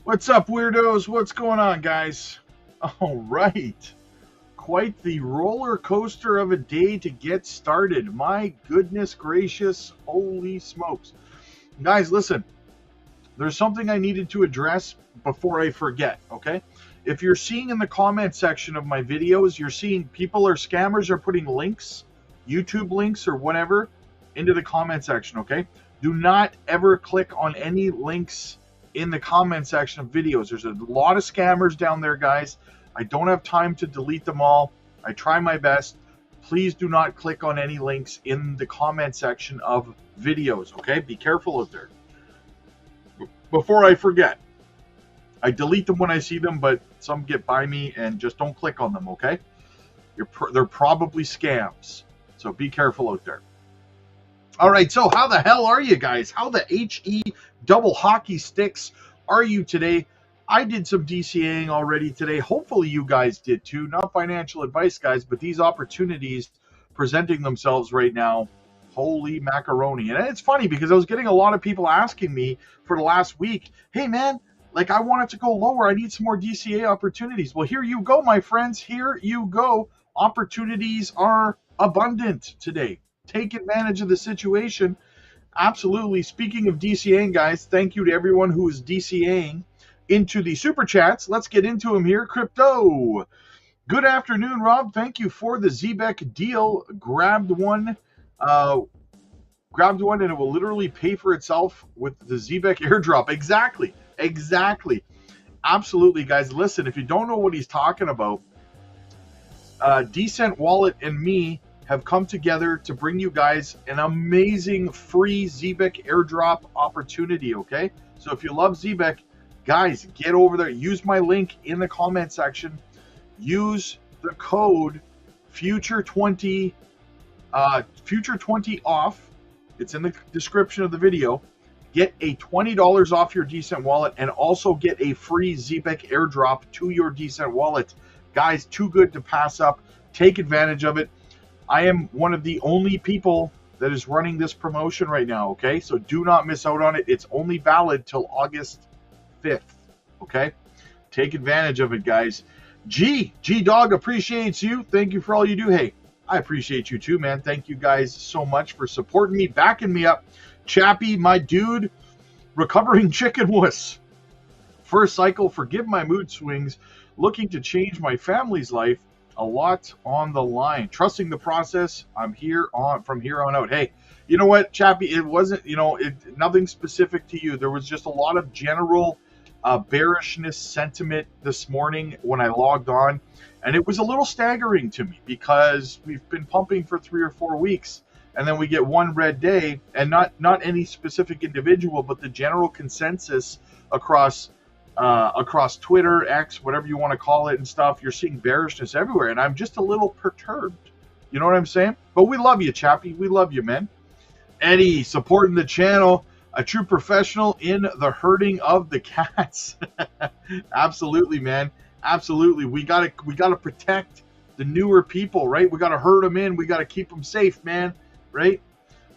What's up, weirdos? What's going on, guys? All right. Quite the roller coaster of a day to get started. My goodness gracious. Holy smokes. Guys, listen. There's something I needed to address before I forget, okay? If you're seeing in the comment section of my videos, you're seeing people or scammers are putting links, YouTube links or whatever, into the comment section, okay? Do not ever click on any links in the comment section of videos. There's a lot of scammers down there, guys. I don't have time to delete them all. I try my best. Please do not click on any links in the comment section of videos, okay? Be careful out there. Before I forget, I delete them when I see them, but some get by me, and just don't click on them, okay? They're probably scams, so be careful out there. All right, so how the hell are you guys? How the HE double hockey sticks are you today? I did some DCAing already today. Hopefully you guys did too. Not financial advice, guys, but these opportunities presenting themselves right now, holy macaroni. And it's funny because I was getting a lot of people asking me for the last week, hey man, like I want it to go lower. I need some more DCA opportunities. Well, here you go, my friends. Here you go. Opportunities are abundant today. Take advantage of the situation. Absolutely. Speaking of DCAing, guys, thank you to everyone who is DCAing into the super chats. Let's get into them here. Crypto. Good afternoon, Rob. Thank you for the ZBEC deal. Grabbed one and it will literally pay for itself with the ZBEC airdrop. Exactly. Absolutely, guys. Listen, if you don't know what he's talking about, Decent Wallet and me have come together to bring you guys an amazing free ZBEC airdrop opportunity, okay? So if you love ZBEC, guys, get over there. Use my link in the comment section. Use the code future20 off. It's in the description of the video. Get a $20 off your Decent Wallet and also get a free ZBEC airdrop to your Decent Wallet. Guys, too good to pass up. Take advantage of it. I am one of the only people that is running this promotion right now, okay? So do not miss out on it. It's only valid till August 5th, okay? Take advantage of it, guys. G-Dog appreciates you. Thank you for all you do. Hey, I appreciate you too, man. Thank you guys so much for supporting me, backing me up. Chappie, my dude, recovering chicken wuss. First cycle, forgive my mood swings. Looking to change my family's life. A lot on the line. Trusting the process. I'm here on from here on out. Hey, you know what, Chappie? It wasn't, nothing specific to you. There was just a lot of general bearishness sentiment this morning when I logged on, and it was a little staggering to me because we've been pumping for 3 or 4 weeks, and then we get one red day, and not any specific individual, but the general consensus across Twitter, X, whatever you want to call it and stuff. You're seeing bearishness everywhere, and I'm just a little perturbed. You know what I'm saying? But we love you, Chappie. We love you, man. Eddie, supporting the channel. A true professional in the herding of the cats. Absolutely, man. Absolutely. We gotta protect the newer people, right? We gotta herd them in. We gotta keep them safe, man. Right?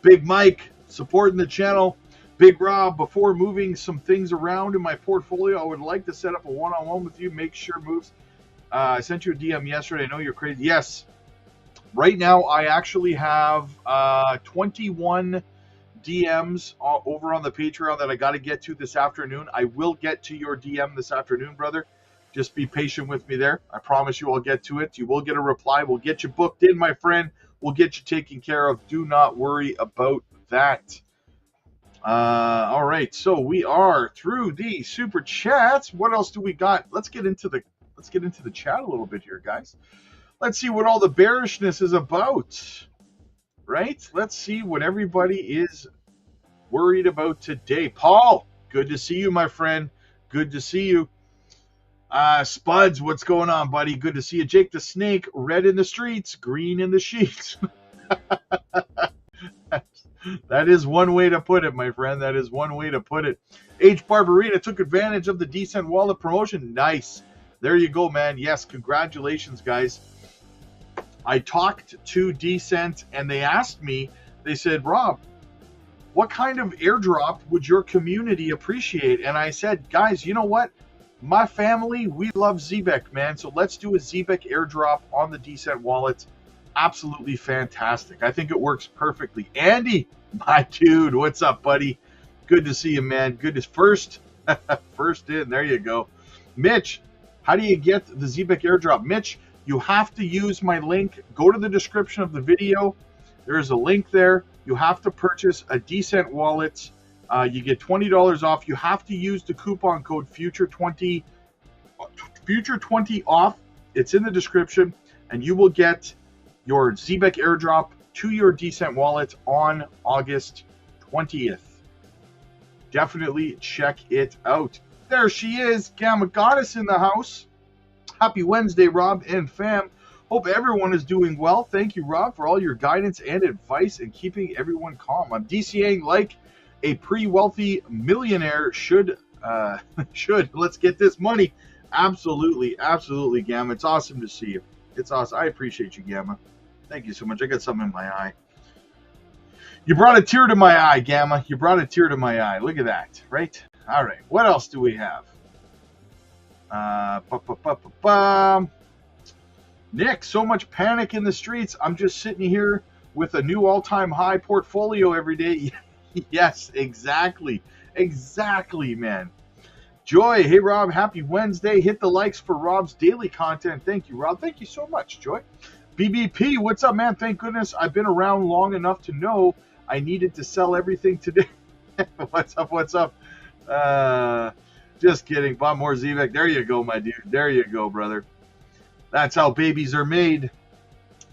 Big Mike, supporting the channel. Big Rob, before moving some things around in my portfolio, I would like to set up a one-on-one with you. Make sure moves. I sent you a DM yesterday. I know you're crazy. Yes. Right now, I actually have 21 DMs over on the Patreon that I got to get to this afternoon. I will get to your DM this afternoon, brother. Just be patient with me there. I promise you I'll get to it. You will get a reply. We'll get you booked in, my friend. We'll get you taken care of. Do not worry about that. All right, so we are through the super chats. What else do we got? Let's get into the chat a little bit here, guys. Let's see what all the bearishness is about. Right? Let's see what everybody is worried about today. Paul, good to see you, my friend. Good to see you. Spuds, what's going on, buddy? Good to see you. Jake the Snake, red in the streets, green in the sheets. That is one way to put it, my friend. That is one way to put it. H. Barbarina took advantage of the Decent Wallet promotion. Nice. There you go, man. Yes, congratulations, guys. I talked to Decent, and they asked me, they said, Rob, what kind of airdrop would your community appreciate? And I said, guys, you know what? My family, we love ZBEC, man. So let's do a ZBEC airdrop on the Decent wallet. Absolutely fantastic. I think it works perfectly. Andy, my dude, what's up, buddy? Good to see you, man. Good as first in. There you go. Mitch, how do you get the ZBEC airdrop? Mitch, you have to use my link. Go to the description of the video. There's a link there. You have to purchase a Decent wallet. You get $20 off. You have to use the coupon code Future20 off. It's in the description, and you will get your ZBEC airdrop to your Decent wallet on August 20th. Definitely check it out. There she is, Gamma Goddess in the house. Happy Wednesday, Rob and fam. Hope everyone is doing well. Thank you, Rob, for all your guidance and advice and keeping everyone calm. I'm DCAing like a pre-wealthy millionaire should. Let's get this money. Absolutely, absolutely, Gamma. It's awesome to see you. It's awesome. I appreciate you, Gamma. Thank you so much. I got something in my eye. You brought a tear to my eye, Gamma. You brought a tear to my eye. Look at that, right? All right. What else do we have? Nick, so much panic in the streets. I'm just sitting here with a new all-time high portfolio every day. Yes, exactly. Exactly, man. Joy, hey, Rob, happy Wednesday. Hit the likes for Rob's daily content. Thank you, Rob. Thank you so much, Joy. BBP, what's up, man? Thank goodness I've been around long enough to know I needed to sell everything today. What's up? What's up? Just kidding. Bought more ZBEC. There you go, my dude. There you go, brother. That's how babies are made.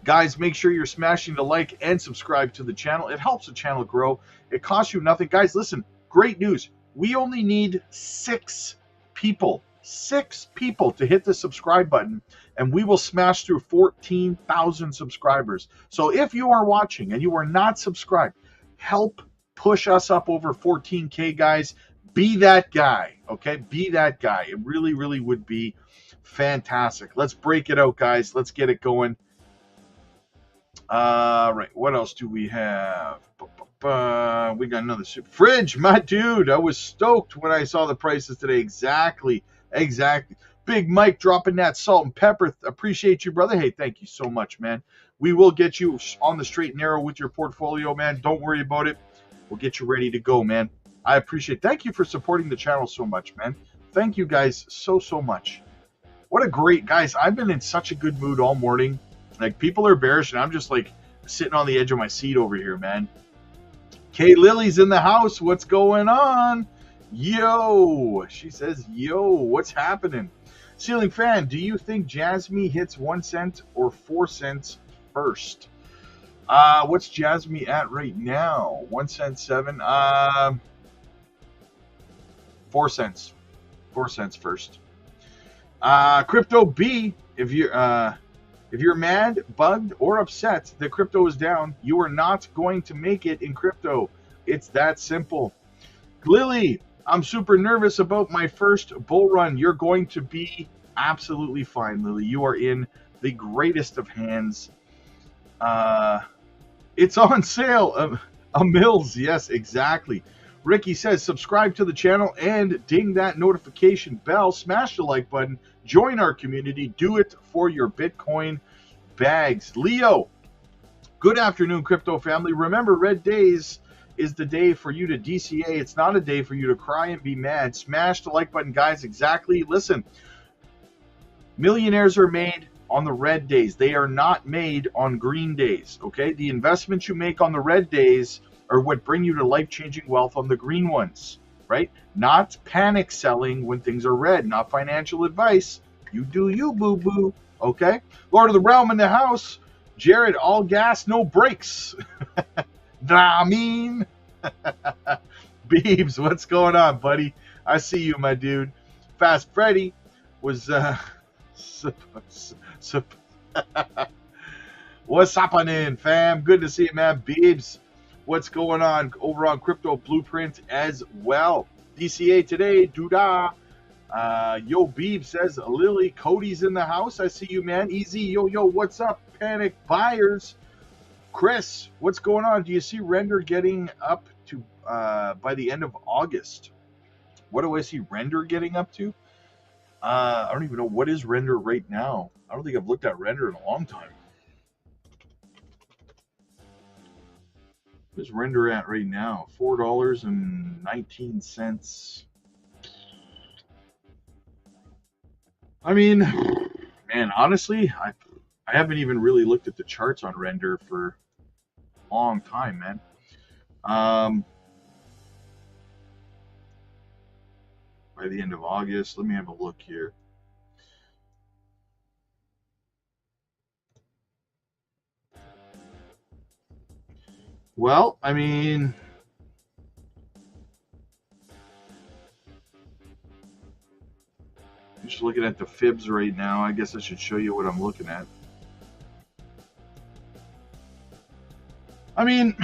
Guys, make sure you're smashing the like and subscribe to the channel. It helps the channel grow. It costs you nothing. Guys, listen, great news. We only need 6 people. 6 people to hit the subscribe button, and we will smash through 14,000 subscribers. So if you are watching and you are not subscribed, help push us up over 14K, guys. Be that guy, okay? Be that guy. It really, really would be fantastic. Let's break it out, guys. Let's get it going. Right, what else do we have? We got another fridge, my dude. I was stoked when I saw the prices today. Exactly. Big Mike dropping that salt and pepper. Appreciate you, brother. Hey, thank you so much, man. We will get you on the straight and narrow with your portfolio, man. Don't worry about it. We'll get you ready to go, man. I appreciate it. Thank you for supporting the channel so much, man. Thank you guys so much. What a great, guys, I've been in such a good mood all morning. Like, people are bearish, and I'm just, like, sitting on the edge of my seat over here, man. Kay Lily's in the house. What's going on? Yo. She says, yo, what's happening? Ceiling Fan, do you think Jasmy hits 1 cent or 4 cents first? What's Jasmy at right now? 1 cent, 7. 4 cents. 4 cents first. Crypto B, if you're mad, bugged, or upset that crypto is down, you are not going to make it in crypto. It's that simple. Lily, I'm super nervous about my first bull run. You're going to be absolutely fine, Lily. You are in the greatest of hands. It's on sale. A Mills. Yes, exactly. Ricky says, subscribe to the channel and ding that notification bell. Smash the like button. Join our community. Do it for your Bitcoin bags. Leo, good afternoon, crypto family. Remember, red days is the day for you to DCA. It's not a day for you to cry and be mad. Smash the like button, guys. Exactly. Listen, millionaires are made on the red days. They are not made on green days, okay? The investments you make on the red days are what bring you to life-changing wealth on the green ones, right? Not panic selling when things are red, not financial advice. You do you, boo-boo, okay? Lord of the Realm in the house. Jared, all gas, no brakes. I mean, Beebs, what's going on, buddy? I see you, my dude. Fast Freddy was, what's happening, fam? Good to see you, man. Beebs, what's going on over on Crypto Blueprint as well? DCA today, doodah. Yo, Beeb says, Lily, Cody's in the house. I see you, man. Easy, yo, what's up, panic buyers? Chris, what's going on? Do you see Render getting up to by the end of August. What do I see Render getting up to? I don't even know what is Render right now. I don't think I've looked at Render in a long time. What's Render at right now? $4.19. I mean, man, honestly, I haven't even really looked at the charts on Render for a long time, man. By the end of August, let me have a look here. Well, I mean, I'm just looking at the fibs right now. I guess I should show you what I'm looking at. I mean,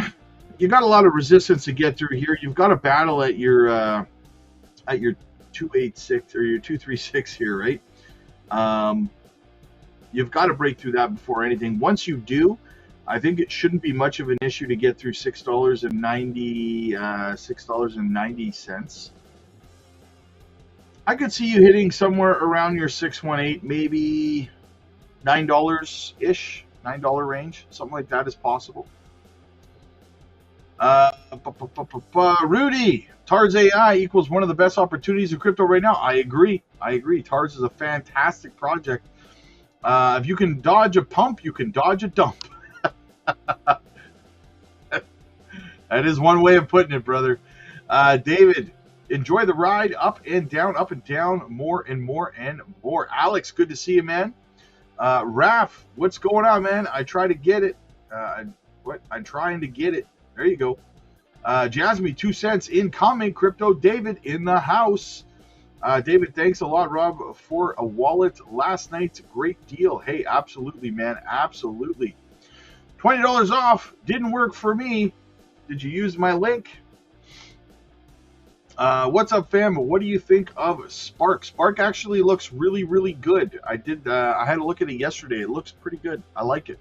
you got a lot of resistance to get through here. You've got to battle at your 286 or your 236 here, right? You've got to break through that before anything. Once you do, I think it shouldn't be much of an issue to get through $6.90. I could see you hitting somewhere around your 618, maybe $9-ish, $9 range, something like that is possible. Rudy, TARS AI equals one of the best opportunities in crypto right now. I agree. TARS is a fantastic project. If you can dodge a pump, you can dodge a dump. That is one way of putting it, brother. David, enjoy the ride up and down, more and more and more. Alex, good to see you, man. Raf, what's going on, man? I try to get it. I'm trying to get it. There you go. Jasmy, 2 cents incoming. Crypto David in the house. David, thanks a lot, Rob, for a wallet last night's great deal. Hey, absolutely, man. Absolutely. $20 off. Didn't work for me. Did you use my link? What's up, fam? What do you think of Spark? Spark actually looks really, really good. I had a look at it yesterday. It looks pretty good. I like it.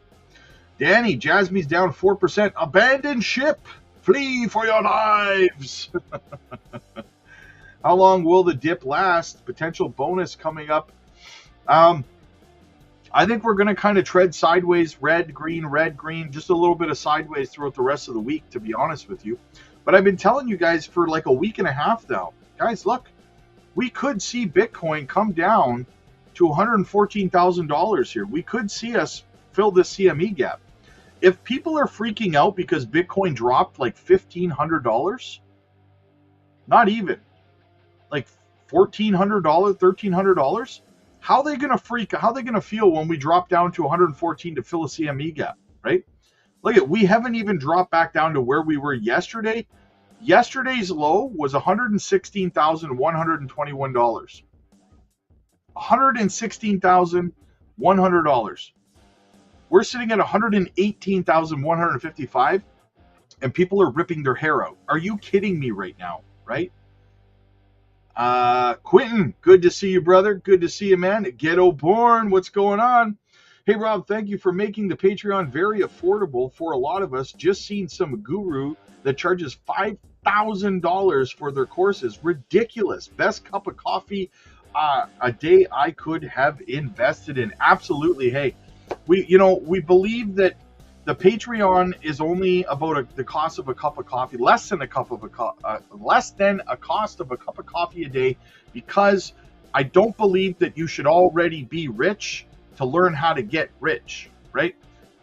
Danny, Jasmy's down 4%. Abandon ship. Flee for your lives. How long will the dip last? Potential bonus coming up. I think we're going to kind of tread sideways, red, green, just a little bit of sideways throughout the rest of the week, to be honest with you. But I've been telling you guys for like a week and a half now. Guys, look, we could see Bitcoin come down to $114,000 here. We could see us fill this CME gap. If people are freaking out because Bitcoin dropped like $1,500, not even, like $1,400, $1,300, how are they going to freak? How are they going to feel when we drop down to 114 to fill a CME gap, right? Look at, we haven't even dropped back down to where we were yesterday. Yesterday's low was $116,121. $116,100. We're sitting at $118,155, and people are ripping their hair out. Are you kidding me right now, right? Quentin, good to see you, brother. Good to see you, man. Ghetto Born, what's going on? Hey, Rob, thank you for making the Patreon very affordable for a lot of us. Just seen some guru that charges $5,000 for their courses. Ridiculous. Best cup of coffee a day I could have invested in. Absolutely. Hey, we believe that the Patreon is only about the cost of a cup of coffee, less than a cost of a cup of coffee a day, because I don't believe that you should already be rich to learn how to get rich, right?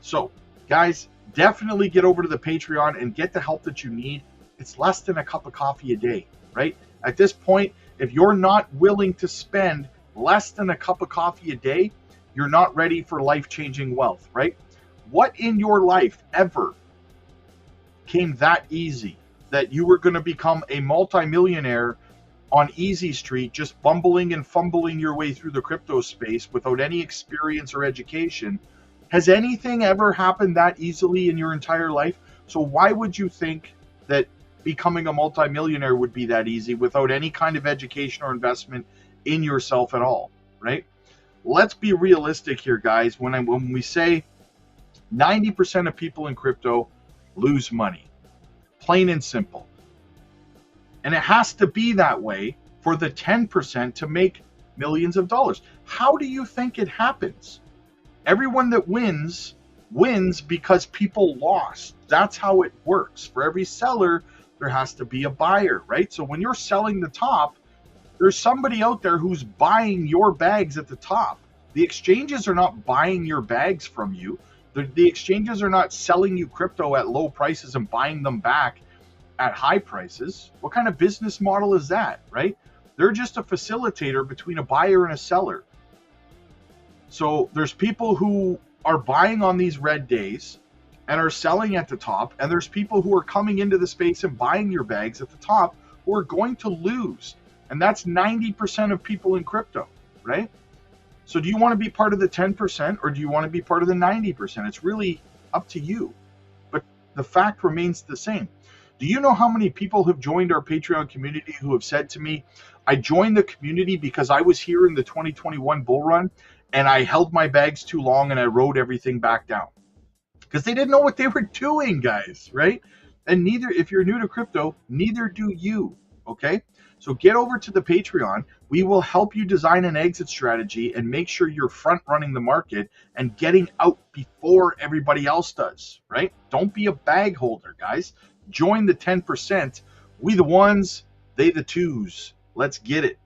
So, guys, definitely get over to the Patreon and get the help that you need. It's less than a cup of coffee a day, right? At this point, if you're not willing to spend less than a cup of coffee a day, you're not ready for life-changing wealth, right? What in your life ever came that easy that you were going to become a multimillionaire on Easy Street, just bumbling and fumbling your way through the crypto space without any experience or education? Has anything ever happened that easily in your entire life? So why would you think that becoming a multimillionaire would be that easy without any kind of education or investment in yourself at all, right? Let's be realistic here, guys. When we say 90% of people in crypto lose money, plain and simple. And it has to be that way for the 10% to make millions of dollars. How do you think it happens? Everyone that wins because people lost. That's how it works. For every seller, there has to be a buyer, right? So when you're selling the top, there's somebody out there who's buying your bags at the top. The exchanges are not buying your bags from you. The exchanges are not selling you crypto at low prices and buying them back at high prices. What kind of business model is that, right? They're just a facilitator between a buyer and a seller. So there's people who are buying on these red days and are selling at the top, and there's people who are coming into the space and buying your bags at the top who are going to lose. And that's 90% of people in crypto, right? So do you want to be part of the 10% or do you want to be part of the 90%? It's really up to you. But the fact remains the same. Do you know how many people have joined our Patreon community who have said to me, I joined the community because I was here in the 2021 bull run and I held my bags too long and I wrote everything back down? Because they didn't know what they were doing, guys, right? And neither, if you're new to crypto, neither do you, okay? So get over to the Patreon. We will help you design an exit strategy and make sure you're front running the market and getting out before everybody else does, right? Don't be a bag holder, guys. Join the 10%. We the ones, they the twos. Let's get it.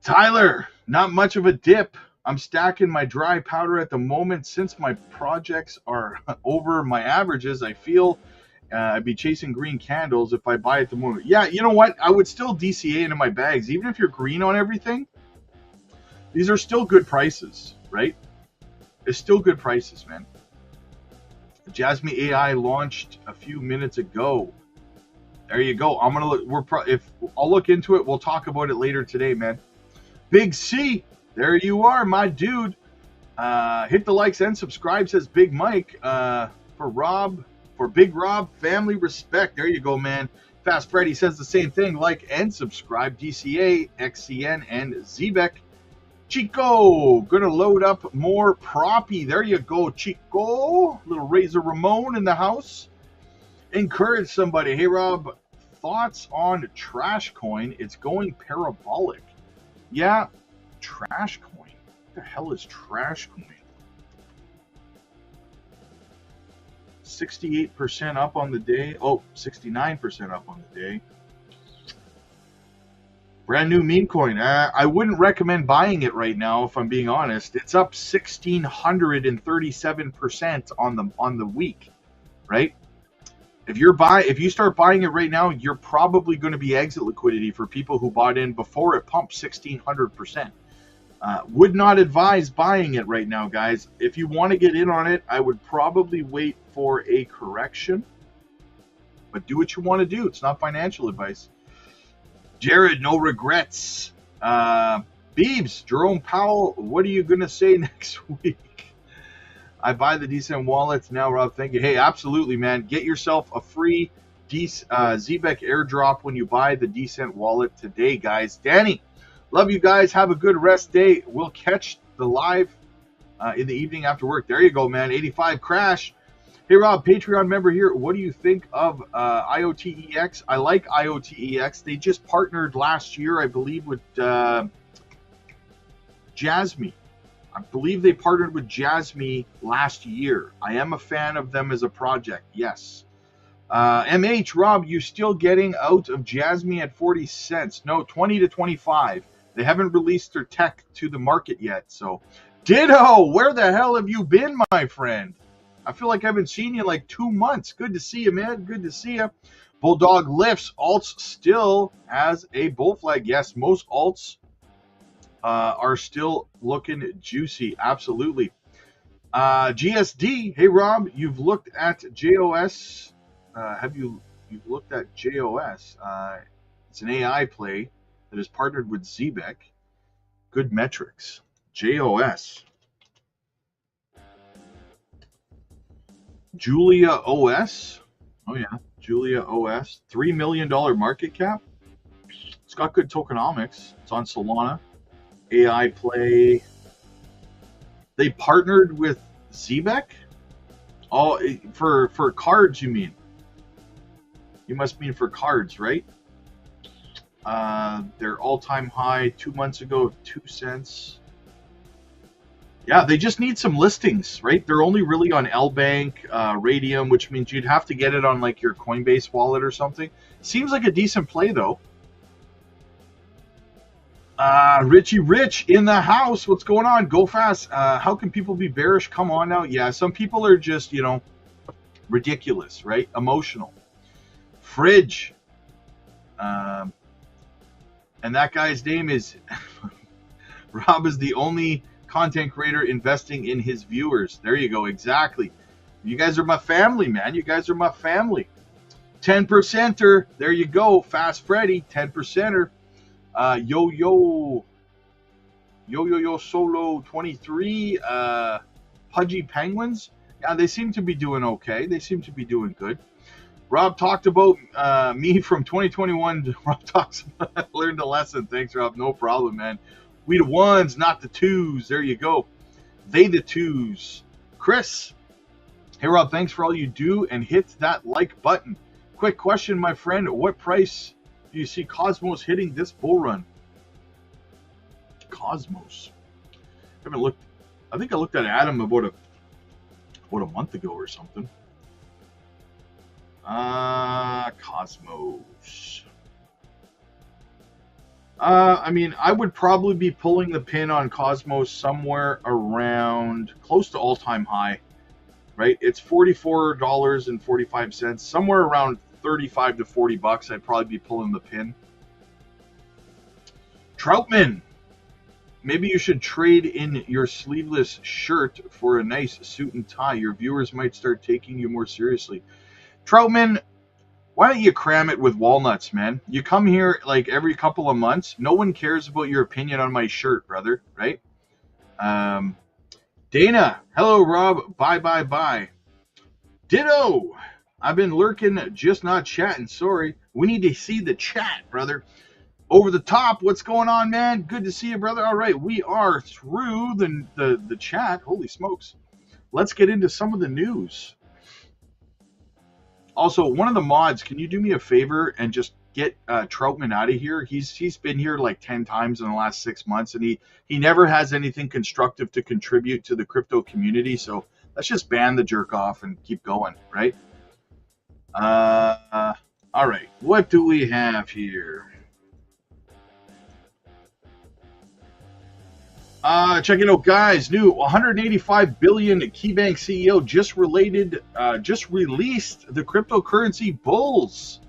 Tyler, not much of a dip. I'm stacking my dry powder at the moment. Since my projects are over my averages, I feel I'd be chasing green candles if I buy at the moment. Yeah, you know what? I would still DCA into my bags. Even if you're green on everything, these are still good prices, right? It's still good prices, man. Jasmy AI launched a few minutes ago. There you go. I'm gonna look. I'll look into it. We'll talk about it later today, man. Big C, there you are, my dude. Hit the likes and subscribe, says Big Mike. For Big Rob, family respect. There you go, man. Fast Freddy says the same thing. Like and subscribe. DCA, XCN, and Zebek. Chico, gonna load up more proppy. There you go, Chico. Little Razor Ramon in the house. Encourage somebody. Hey, Rob, thoughts on Trash Coin? It's going parabolic. Yeah, Trash Coin. What the hell is Trash Coin? 68% up on the day. Oh, 69% up on the day. Brand new meme coin. I wouldn't recommend buying it right now, if I'm being honest. It's up 1,637% on the week, right? If you start buying it right now, you're probably going to be exit liquidity for people who bought in before it pumped 1,600%. Would not advise buying it right now, guys. If you want to get in on it, I would probably wait for a correction. But do what you want to do. It's not financial advice. Jared, no regrets. Beebs, Jerome Powell, what are you going to say next week? I buy the decent wallets now, Rob. Thank you. Hey, absolutely, man. Get yourself a free Zebek airdrop when you buy the decent wallet today, guys. Danny, love you guys. Have a good rest day. We'll catch the live in the evening after work. There you go, man. 85 crash. Hey, Rob, Patreon member here. What do you think of IOTEX? I like IOTEX. They just partnered last year, I believe, with Jasmy. I believe they partnered with Jasmy last year. I am a fan of them as a project, yes. MH, Rob, you still getting out of Jasmy at 40 cents? No, 20 to 25. They haven't released their tech to the market yet. So, Ditto, where the hell have you been, my friend? I feel like I haven't seen you in like 2 months. Good to see you, man. Good to see you. Bulldog lifts. Alts still has a bull flag. Yes, most alts are still looking juicy. Absolutely. GSD. Hey, Rob, you've looked at JOS. You've looked at JOS? It's an AI play that is partnered with Zebek. Good metrics. JOS. Julia OS. Oh, yeah. Julia OS. $3 million market cap. It's got good tokenomics. It's on Solana. AI play. They partnered with Zebek? Oh, for cards, you mean? You must mean for cards, right? Their all-time high 2 months ago of 2 cents. Yeah, they just need some listings, right? They're only really on LBank, Radium, which means you'd have to get it on like your Coinbase wallet or something. Seems like a decent play though. Richie Rich in the house. What's going on? Go fast. How can people be bearish? Come on now. Yeah, some people are just, you know, ridiculous, right? Emotional. Fridge. And that guy's name is Rob is the only content creator investing in his viewers. There you go. Exactly. You guys are my family, man. You guys are my family. 10%er. There you go. Fast Freddy. 10%er. Yo Solo 23. Pudgy Penguins. Yeah, they seem to be doing okay. They seem to be doing good. Rob talked about me from 2021. Rob talks about learned a lesson. Thanks, Rob. No problem, man. We the ones, not the twos. There you go. They the twos. Chris. Hey, Rob, thanks for all you do, and hit that like button. Quick question, my friend. What price do you see Cosmos hitting this bull run? Cosmos. I haven't looked. I think I looked at Adam about a month ago or something. Cosmos. I mean, I would probably be pulling the pin on Cosmos somewhere around close to all-time high, right? It's $44.45, somewhere around 35 to 40 bucks. I'd probably be pulling the pin. Troutman, maybe you should trade in your sleeveless shirt for a nice suit and tie. Your viewers might start taking you more seriously. Troutman, why don't you cram it with walnuts, man? You come here like every couple of months. No one cares about your opinion on my shirt, brother, right? Dana, hello, Rob. Bye. Ditto. I've been lurking, just not chatting. Sorry. We need to see the chat, brother. Over the top. What's going on, man? Good to see you, brother. All right, we are through the chat. Holy smokes. Let's get into some of the news. Also, one of the mods, can you do me a favor and just get Troutman out of here? He's been here like 10 times in the last 6 months, and he never has anything constructive to contribute to the crypto community. So let's just ban the jerk off and keep going, right? All right, what do we have here? Check it out, guys. New 185 billion KeyBank CEO just released the cryptocurrency bulls.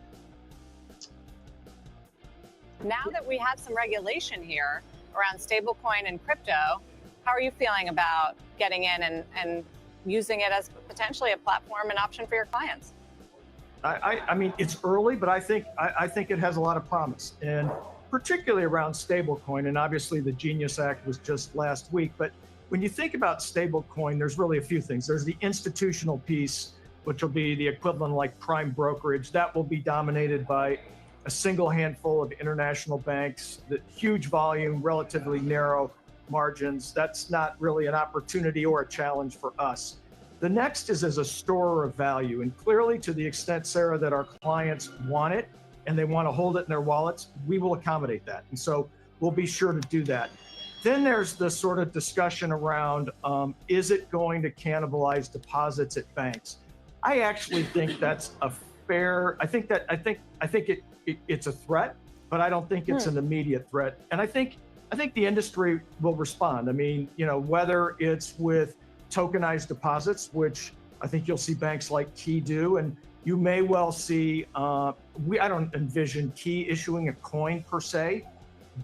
Now that we have some regulation here around stablecoin and crypto, how are you feeling about getting in and using it as potentially a platform and option for your clients? I mean, it's early, but I think it has a lot of promise, and particularly around stablecoin. And obviously the Genius Act was just last week. But when you think about stablecoin, there's really a few things. There's the institutional piece, which will be the equivalent like prime brokerage. That will be dominated by a single handful of international banks, the huge volume, relatively narrow margins. That's not really an opportunity or a challenge for us. The next is as a storer of value. And clearly, to the extent, Sarah, that our clients want it and they want to hold it in their wallets, we will accommodate that. And so we'll be sure to do that. Then there's the sort of discussion around, is it going to cannibalize deposits at banks? I actually think that's a fair, I think it's a threat, but I don't think it's an immediate threat. And I think the industry will respond. I mean, you know, whether it's with tokenized deposits, which I think you'll see banks like Key do, and you may well see, I don't envision Key issuing a coin per se,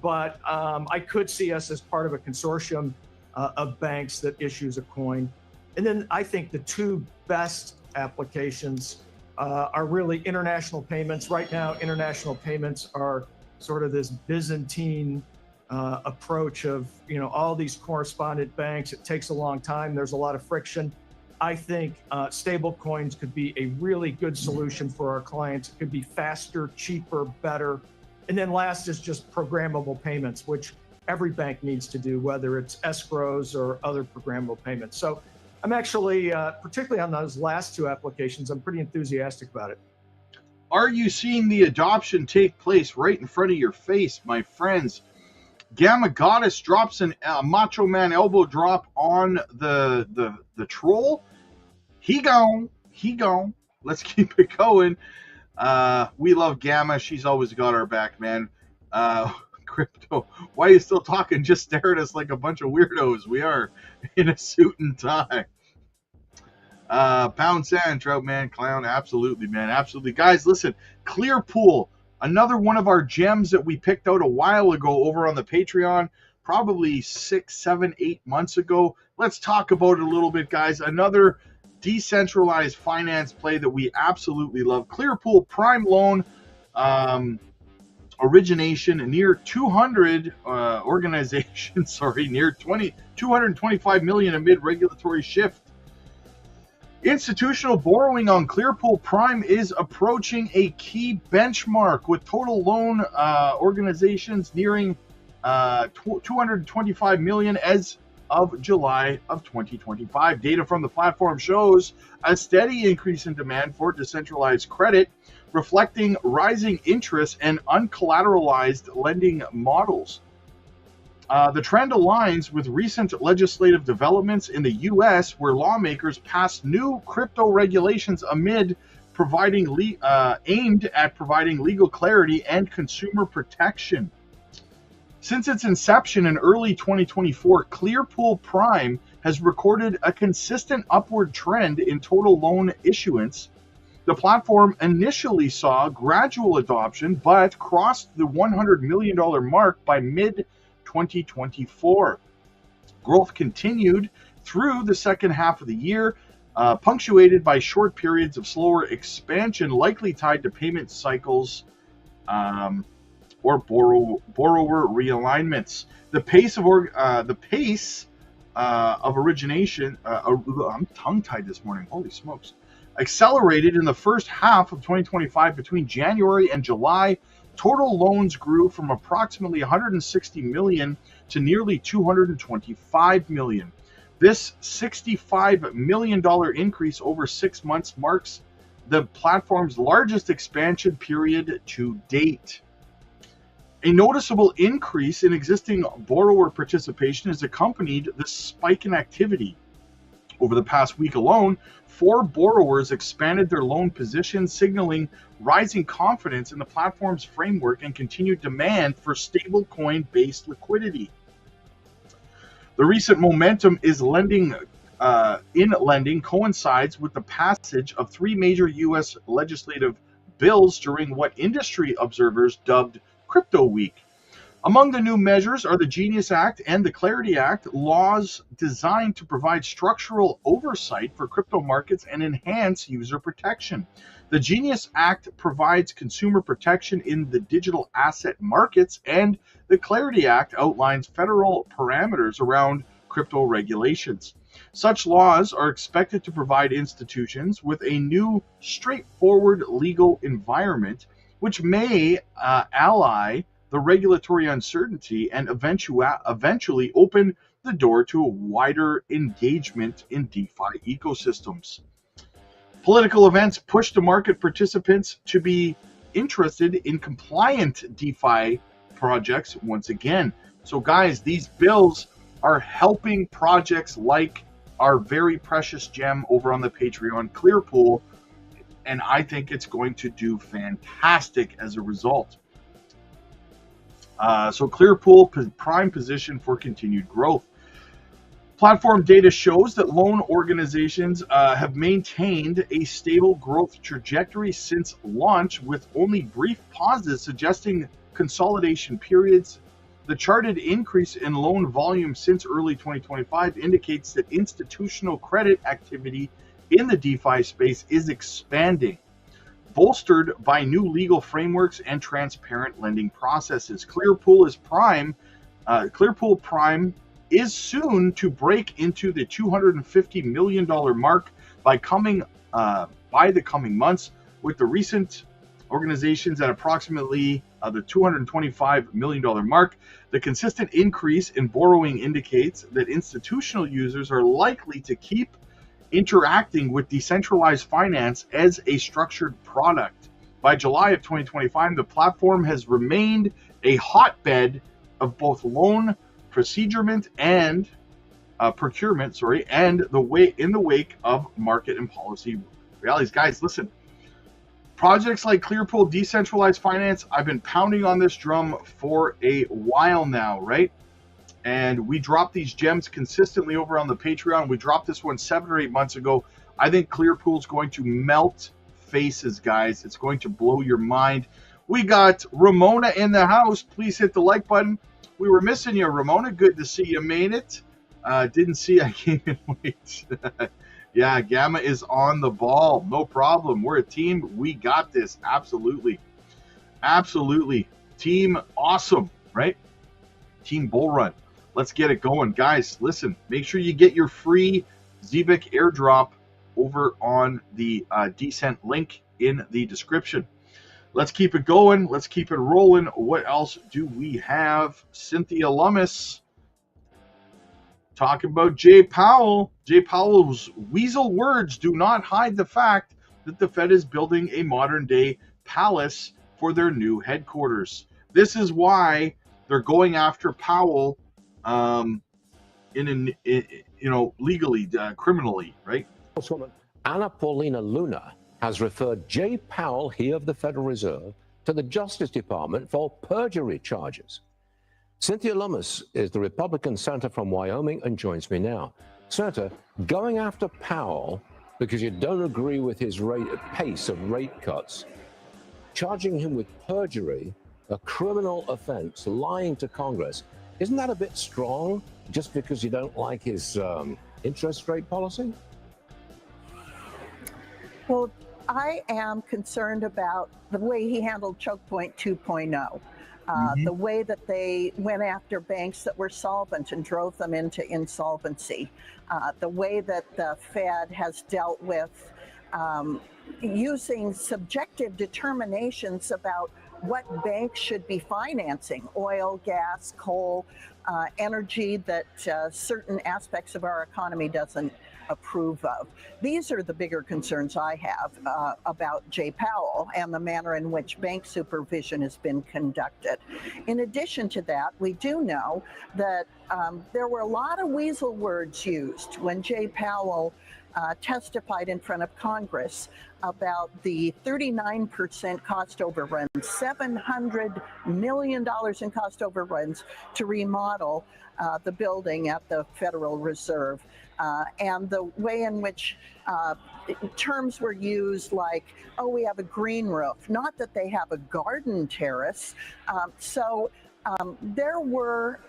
but I could see us as part of a consortium of banks that issues a coin. And then I think the two best applications are really international payments. Right now, international payments are sort of this Byzantine approach of, you know, all these correspondent banks. It takes a long time. There's a lot of friction. I think stable coins could be a really good solution for our clients. It could be faster, cheaper, better. And then last is just programmable payments, which every bank needs to do, whether it's escrows or other programmable payments. So I'm actually, particularly on those last two applications, I'm pretty enthusiastic about it. Are you seeing the adoption take place right in front of your face, my friends? Gamma Goddess drops a Macho Man elbow drop on the troll. He gone. Let's keep it going. We love Gamma. She's always got our back, man. Crypto, why are you still talking? Just stare at us like a bunch of weirdos. We are in a suit and tie. Pound Sand, Trout Man, Clown, absolutely, man, absolutely. Guys, listen, Clearpool, another one of our gems that we picked out a while ago over on the Patreon, probably 6, 7, 8 months ago. Let's talk about it a little bit, guys. Another decentralized finance play that we absolutely love. Clearpool Prime loan origination near 200 organizations, sorry, near 225 million amid regulatory shift. Institutional borrowing on Clearpool Prime is approaching a key benchmark, with total loan organizations nearing 225 million as of July of 2025. Data from the platform shows a steady increase in demand for decentralized credit, reflecting rising interest and uncollateralized lending models. The trend aligns with recent legislative developments in the U.S., where lawmakers passed new crypto regulations aimed at providing legal clarity and consumer protection. Since its inception in early 2024, Clearpool Prime has recorded a consistent upward trend in total loan issuance. The platform initially saw gradual adoption, but crossed the $100 million mark by mid-2024. Growth continued through the second half of the year, punctuated by short periods of slower expansion, likely tied to payment cycles or borrower realignments. The pace of origination, I'm tongue-tied this morning, holy smokes, accelerated in the first half of 2025. Between January and July, total loans grew from approximately 160 million to nearly 225 million. This $65 million increase over 6 months marks the platform's largest expansion period to date. A noticeable increase in existing borrower participation has accompanied the spike in activity. Over the past week alone, 4 borrowers expanded their loan positions, signaling rising confidence in the platform's framework and continued demand for stablecoin-based liquidity. The recent momentum in lending coincides with the passage of 3 major U.S. legislative bills during what industry observers dubbed Crypto Week. Among the new measures are the Genius Act and the Clarity Act, laws designed to provide structural oversight for crypto markets and enhance user protection. The Genius Act provides consumer protection in the digital asset markets, and the Clarity Act outlines federal parameters around crypto regulations. Such laws are expected to provide institutions with a new, straightforward legal environment, which may ally the regulatory uncertainty and eventually open the door to a wider engagement in DeFi ecosystems. Political events push the market participants to be interested in compliant DeFi projects once again. So guys, these bills are helping projects like our very precious gem over on the Patreon, Clearpool, and I think it's going to do fantastic as a result. So Clearpool prime position for continued growth. Platform data shows that loan organizations have maintained a stable growth trajectory since launch, with only brief pauses suggesting consolidation periods. The charted increase in loan volume since early 2025 indicates that institutional credit activity in the DeFi space is expanding, bolstered by new legal frameworks and transparent lending processes. Clearpool Prime is soon to break into the $250 million mark by the coming months, with the recent organizations at approximately the $225 million mark. The consistent increase in borrowing indicates that institutional users are likely to keep interacting with decentralized finance as a structured product. By July of 2025, the platform has remained a hotbed of both loan procurement and in the wake of market and policy realities. Guys, listen. Projects like Clearpool, decentralized finance, I've been pounding on this drum for a while now, right? And we drop these gems consistently over on the Patreon. We dropped this one 7 or 8 months ago. I think Clearpool is going to melt faces, guys. It's going to blow your mind. We got Ramona in the house. Please hit the like button. We were missing you, Ramona. Good to see you made it. Didn't see I came in late. Yeah, Gamma is on the ball. No problem. We're a team. We got this. Absolutely. Absolutely. Team awesome, right? Team Bull Run. Let's get it going. Guys, listen. Make sure you get your free ZBIC airdrop over on the Descent link in the description. Let's keep it going. Let's keep it rolling. What else do we have? Cynthia Lummis talking about Jay Powell. Jay Powell's weasel words do not hide the fact that the Fed is building a modern-day palace for their new headquarters. This is why they're going after Powell, legally, criminally, right? Congresswoman Anna Paulina Luna has referred Jay Powell, he of the Federal Reserve, to the Justice Department for perjury charges. Cynthia Lummis is the Republican senator from Wyoming and joins me now. Senator, going after Powell because you don't agree with his pace of rate cuts, charging him with perjury, a criminal offense, lying to Congress, isn't that a bit strong just because you don't like his interest rate policy? Well, I am concerned about the way he handled Choke Point 2.0. The way that they went after banks that were solvent and drove them into insolvency, the way that the Fed has dealt with using subjective determinations about what banks should be financing, oil, gas, coal, energy that certain aspects of our economy doesn't approve of. These are the bigger concerns I have about Jay Powell and the manner in which bank supervision has been conducted. In addition to that, we do know that there were a lot of weasel words used when Jay Powell testified in front of Congress about the 39% cost overruns, $700 million in cost overruns to remodel the building at the Federal Reserve. And the way in which terms were used like, oh, we have a green roof, not that they have a garden terrace. There were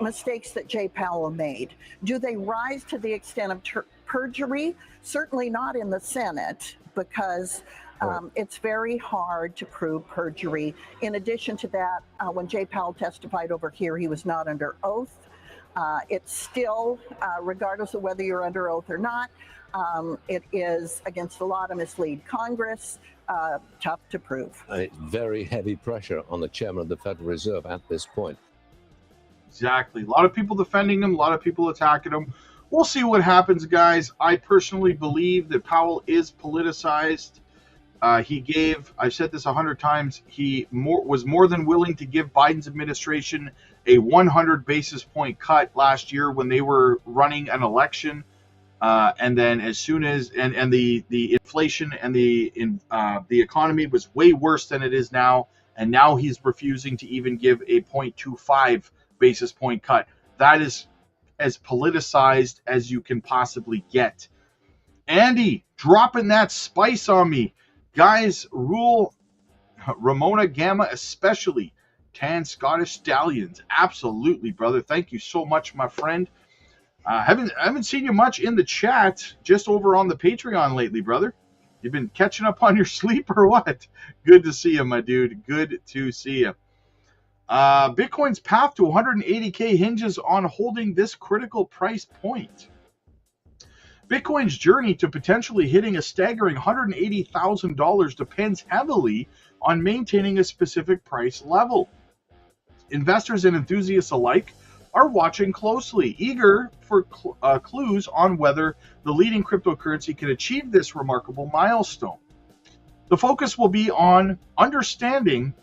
mistakes that Jay Powell made. Do they rise to the extent of perjury? Certainly not in the Senate, because it's very hard to prove perjury. In addition to that, when Jay Powell testified over here, he was not under oath. It's still, regardless of whether you're under oath or not, it is against the law to mislead Congress. Tough to prove. It's very heavy pressure on the chairman of the Federal Reserve at this point. Exactly. A lot of people defending him, a lot of people attacking him. We'll see what happens, guys. I personally believe that Powell is politicized. I've said this 100 times, he was more than willing to give Biden's administration a 100 basis point cut last year when they were running an election. And then as soon as, and the inflation and the economy was way worse than it is now. And now he's refusing to even give a 0.25 basis point cut. That is as politicized as you can possibly get. Andy, dropping that spice on me. Guys, rule Ramona Gamma especially. Tan Scottish Stallions. Absolutely, brother. Thank you so much, my friend. I haven't seen you much in the chat, just over on the Patreon lately, brother. You've been catching up on your sleep or what? Good to see you, my dude. Good to see you. Bitcoin's path to 180K hinges on holding this critical price point. Bitcoin's journey to potentially hitting a staggering $180,000 depends heavily on maintaining a specific price level. Investors and enthusiasts alike are watching closely, eager for clues on whether the leading cryptocurrency can achieve this remarkable milestone. The focus will be on understanding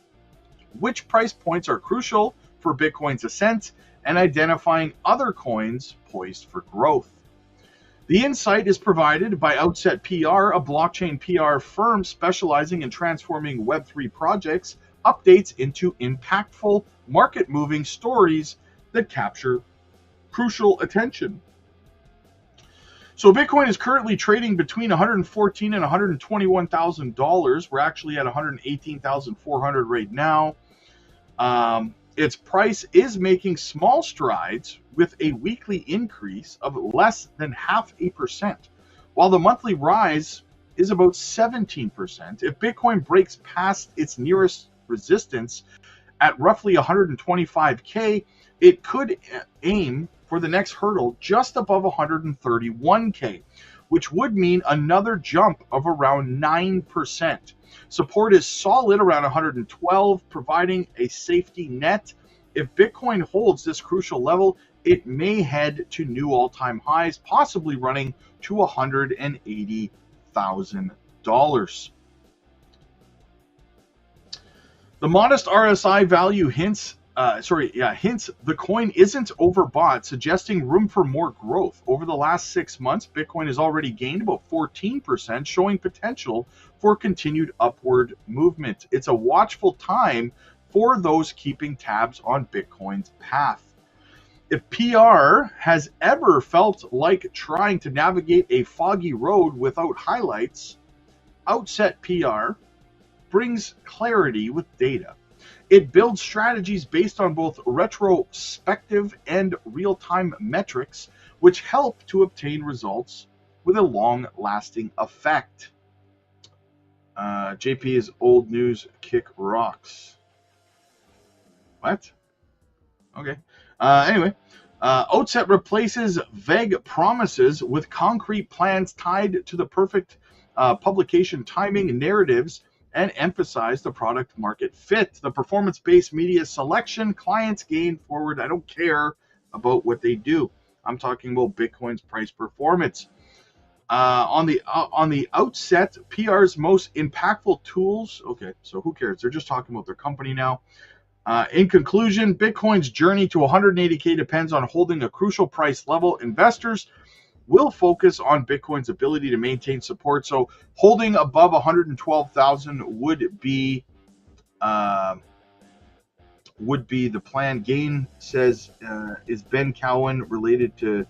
which price points are crucial for Bitcoin's ascent and identifying other coins poised for growth. The insight is provided by Outset PR, a blockchain PR firm specializing in transforming Web3 projects updates into impactful, market-moving stories that capture crucial attention. So Bitcoin is currently trading between $114,000 and $121,000. We're actually at $118,400 right now. Its price is making small strides with a weekly increase of less than 0.5%, while the monthly rise is about 17%. If Bitcoin breaks past its nearest resistance at roughly 125K, it could aim for the next hurdle just above 131K, which would mean another jump of around 9%. Support is solid around 112, providing a safety net. If Bitcoin holds this crucial level, it may head to new all-time highs, possibly running to $180,000. The modest RSI value hints the coin isn't overbought, suggesting room for more growth. Over the last 6 months, Bitcoin has already gained about 14%, showing potential for continued upward movement. It's a watchful time for those keeping tabs on Bitcoin's path. If PR has ever felt like trying to navigate a foggy road without highlights, Outset PR brings clarity with data. It builds strategies based on both retrospective and real-time metrics, which help to obtain results with a long-lasting effect. JP's old news kick rocks. What? Okay. Anyway, Outset replaces vague promises with concrete plans tied to the perfect publication timing narratives and emphasize the product market fit. The performance-based media selection clients gain forward. I don't care about what they do. I'm talking about Bitcoin's price performance. On the outset, PR's most impactful tools. Okay, so who cares? They're just talking about their company now. In conclusion, Bitcoin's journey to 180K depends on holding a crucial price level. Investors will focus on Bitcoin's ability to maintain support. So holding above 112,000 would be the plan. Gain says, is Ben Cowan related to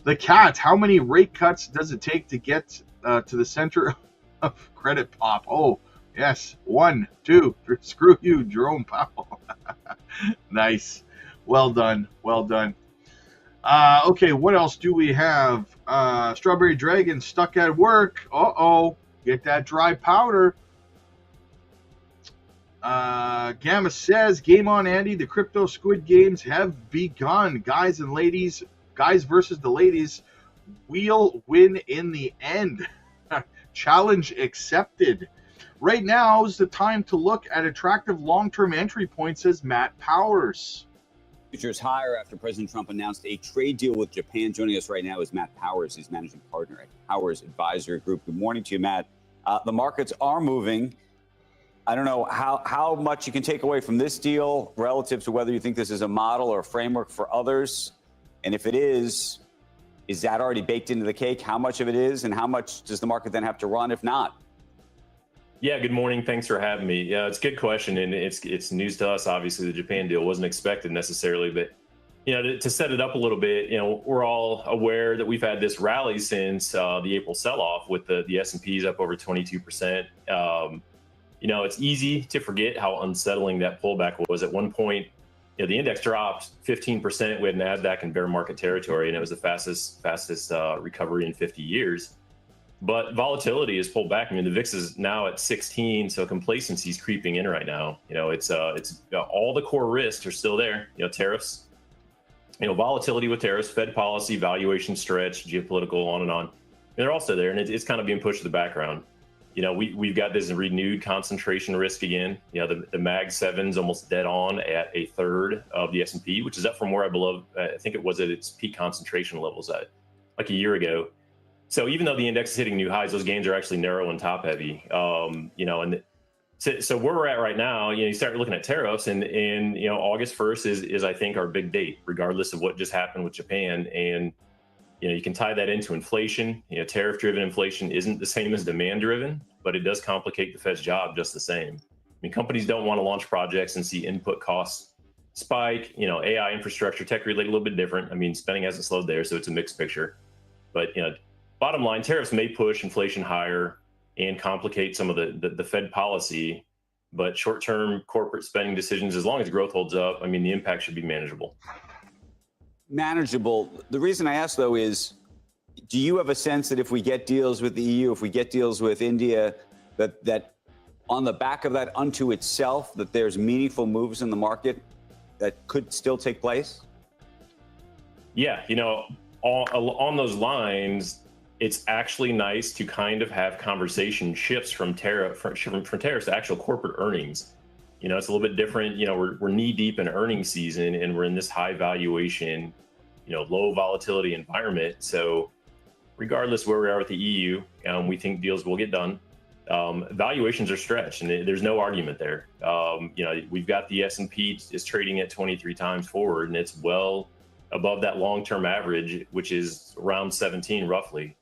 the cat? How many rate cuts does it take to get to the center of credit pop? Oh, yes. 1, 2, 3. Screw you, Jerome Powell. Nice. Well done. Well done. Okay, what else do we have? Strawberry Dragon stuck at work. Uh-oh. Get that dry powder. Gamma says, game on, Andy. The crypto Squid Games have begun. Guys and ladies, guys versus the ladies, we'll win in the end. Challenge accepted. Right now is the time to look at attractive long-term entry points, says Matt Powers. Futures higher after President Trump announced a trade deal with Japan. Joining us right now is Matt Powers. He's managing partner at Powers Advisory Group. Good morning to you, Matt. The markets are moving. I don't know how much you can take away from this deal relative to whether you think this is a model or a framework for others. And if it is that already baked into the cake? How much of it is, and how much does the market then have to run if not? Yeah, good morning. Thanks for having me. Yeah, it's a good question, and it's news to us. Obviously, the Japan deal wasn't expected necessarily, but to set it up a little bit, we're all aware that we've had this rally since the April sell-off with the S&Ps up over 22%. It's easy to forget how unsettling that pullback was. At one point, the index dropped 15%. We had NASDAQ in bear market territory, and it was the fastest recovery in 50 years. But volatility has pulled back. I mean, the VIX is now at 16, so complacency is creeping in right now. It's all the core risks are still there. Tariffs, volatility with tariffs, Fed policy, valuation stretch, geopolitical, on and on. They're also there, and it's kind of being pushed to the background. We've got this renewed concentration risk again. The Mag 7's almost dead on at a third of the S&P, which is up from where I think it was at its peak concentration levels at like a year ago. So even though the index is hitting new highs, those gains are actually narrow and top heavy. You know, and so where we're at right now, you know, you start looking at tariffs, and you know, August 1st is I think our big date, regardless of what just happened with Japan. And you know, you can tie that into inflation. You know, tariff-driven inflation isn't the same as demand-driven, but it does complicate the Fed's job just the same. I mean, companies don't want to launch projects and see input costs spike. You know, AI infrastructure, tech-related, a little bit different. I mean, spending hasn't slowed there, so it's a mixed picture. But you know, bottom line, tariffs may push inflation higher and complicate some of the Fed policy, but short-term corporate spending decisions, as long as growth holds up, I mean, the impact should be manageable. Manageable. The reason I ask, though, is do you have a sense that if we get deals with the EU, if we get deals with India, that on the back of that unto itself, that there's meaningful moves in the market that could still take place? Yeah, you know, on those lines, it's actually nice to kind of have conversation shifts from tariffs to actual corporate earnings. You know, it's a little bit different. You know, we're knee deep in earnings season, and we're in this high valuation, you know, low volatility environment. So regardless where we are with the EU, we think deals will get done. Valuations are stretched, and there's no argument there. You know, we've got the S&P is trading at 23 times forward, and it's well above that long-term average, which is around 17 roughly.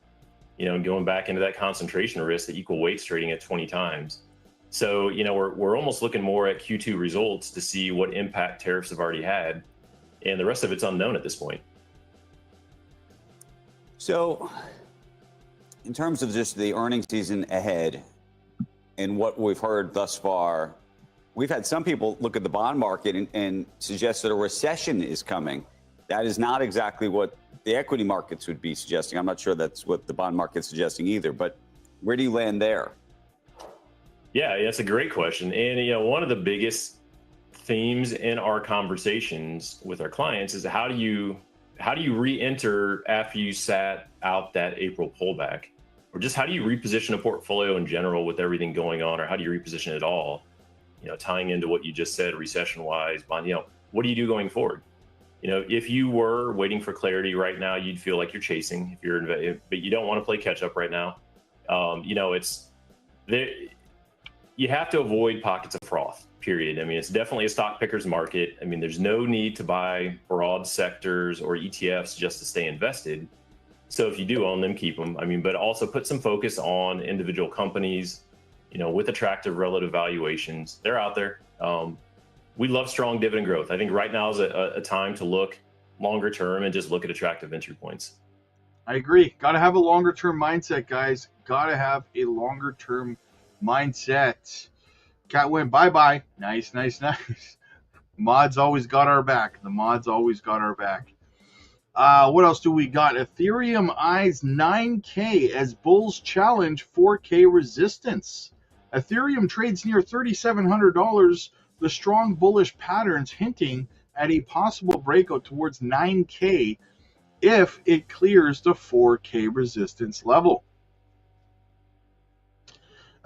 You know, and going back into that concentration risk, the equal weight's trading at 20 times. So, you know, we're almost looking more at Q2 results to see what impact tariffs have already had, and the rest of it's unknown at this point. So, in terms of just the earnings season ahead and what we've heard thus far, we've had some people look at the bond market and suggest that a recession is coming. That is not exactly what the equity markets would be suggesting. I'm not sure that's what the bond market's suggesting either, but where do you land there? Yeah, that's a great question. And, you know, one of the biggest themes in our conversations with our clients is how do you re-enter after you sat out that April pullback? Or just how do you reposition a portfolio in general with everything going on, or how do you reposition it all? You know, tying into what you just said, recession-wise, bond, you know, what do you do going forward? You know, if you were waiting for clarity right now, you'd feel like you're chasing. But you don't want to play catch up right now. You know, it's there. You have to avoid pockets of froth. Period. I mean, it's definitely a stock picker's market. I mean, there's no need to buy broad sectors or ETFs just to stay invested. So if you do own them, keep them. I mean, but also put some focus on individual companies, you know, with attractive relative valuations. They're out there. We love strong dividend growth. I think right now is a time to look longer term and just look at attractive entry points. I agree. Got to have a longer term mindset, guys. Got to have a longer term mindset. Cat went bye-bye. Nice, nice, nice. Mods always got our back. The mods always got our back. What else do we got? Ethereum eyes 9K as bulls challenge 4K resistance. Ethereum trades near $3,700. The strong bullish patterns hinting at a possible breakout towards 9K if it clears the 4K resistance level.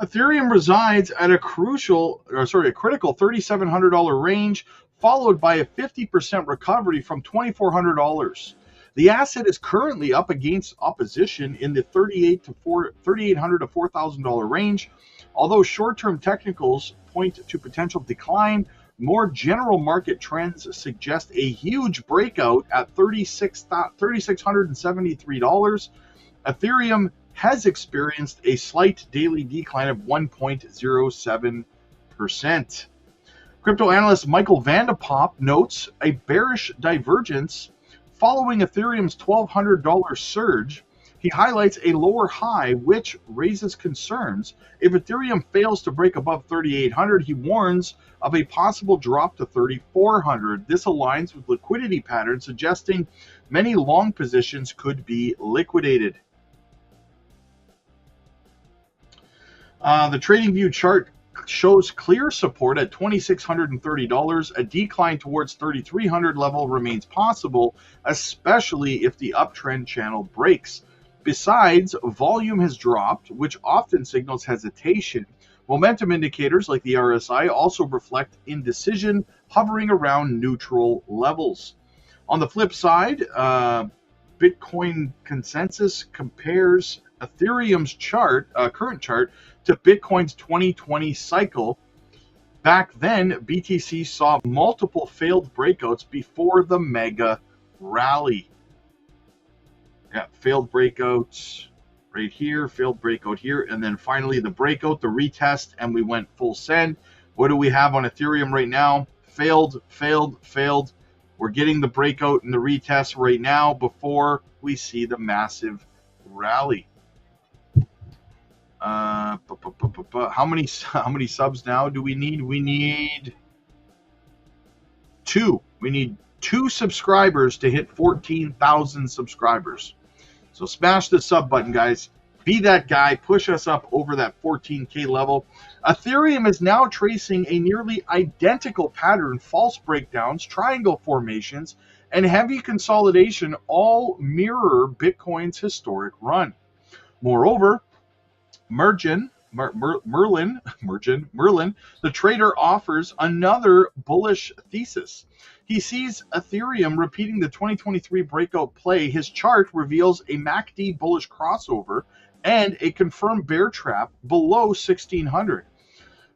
Ethereum resides at a critical $3,700 range, followed by a 50% recovery from $2,400. The asset is currently up against opposition in the $3,800 to $4,000 range. Although short-term technicals point to potential decline, more general market trends suggest a huge breakout at $3,673. Ethereum has experienced a slight daily decline of 1.07%. Crypto analyst Michael Vandepop notes a bearish divergence following Ethereum's $1,200 surge. He highlights a lower high, which raises concerns. If Ethereum fails to break above 3,800, he warns of a possible drop to 3,400. This aligns with liquidity patterns, suggesting many long positions could be liquidated. The TradingView chart shows clear support at $2,630. A decline towards 3,300 level remains possible, especially if the uptrend channel breaks. Besides, volume has dropped, which often signals hesitation. Momentum indicators like the RSI also reflect indecision, hovering around neutral levels. On the flip side, Bitcoin consensus compares Ethereum's chart, current chart, to Bitcoin's 2020 cycle. Back then, BTC saw multiple failed breakouts before the mega rally. Yeah, failed breakouts right here, failed breakout here, and then finally the breakout, the retest, and we went full send. What do we have on Ethereum right now? Failed, failed, failed. We're getting the breakout and the retest right now before we see the massive rally. How many subs now do we need? We need 2. We need 2 subscribers to hit 14,000 subscribers. So smash the sub button, guys. Be that guy. Push us up over that 14K level. Ethereum is now tracing a nearly identical pattern. False breakdowns, triangle formations, and heavy consolidation all mirror Bitcoin's historic run. Moreover, Merlin, the trader, offers another bullish thesis. He sees Ethereum repeating the 2023 breakout play. His chart reveals a MACD bullish crossover and a confirmed bear trap below 1600.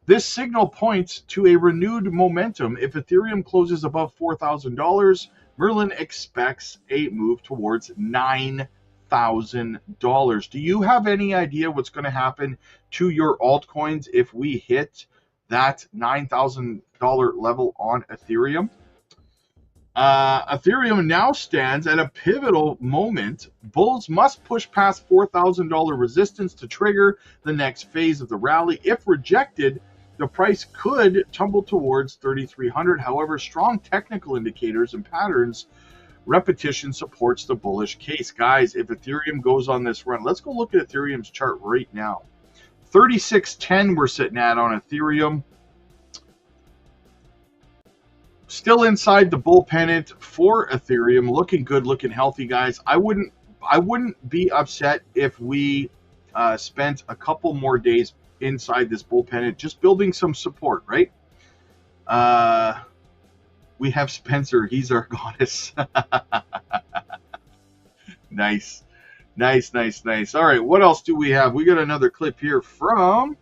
This signal points to a renewed momentum. If Ethereum closes above $4,000, Merlin expects a move towards $9,000. Do you have any idea what's going to happen to your altcoins if we hit that $9,000 level on Ethereum? Ethereum now stands at a pivotal moment. Bulls must push past $4,000 resistance to trigger the next phase of the rally. If rejected, the price could tumble towards 3,300. However, strong technical indicators and patterns repetition supports the bullish case. Guys, if Ethereum goes on this run, let's go look at Ethereum's chart right now. 3610 we're sitting at on Ethereum. Still inside the bull pennant for Ethereum. Looking good, looking healthy, guys. I wouldn't be upset if we spent a couple more days inside this bull pennant, just building some support, right? We have Spencer. He's our goddess. Nice. Nice, nice, nice. All right, what else do we have? We got another clip here from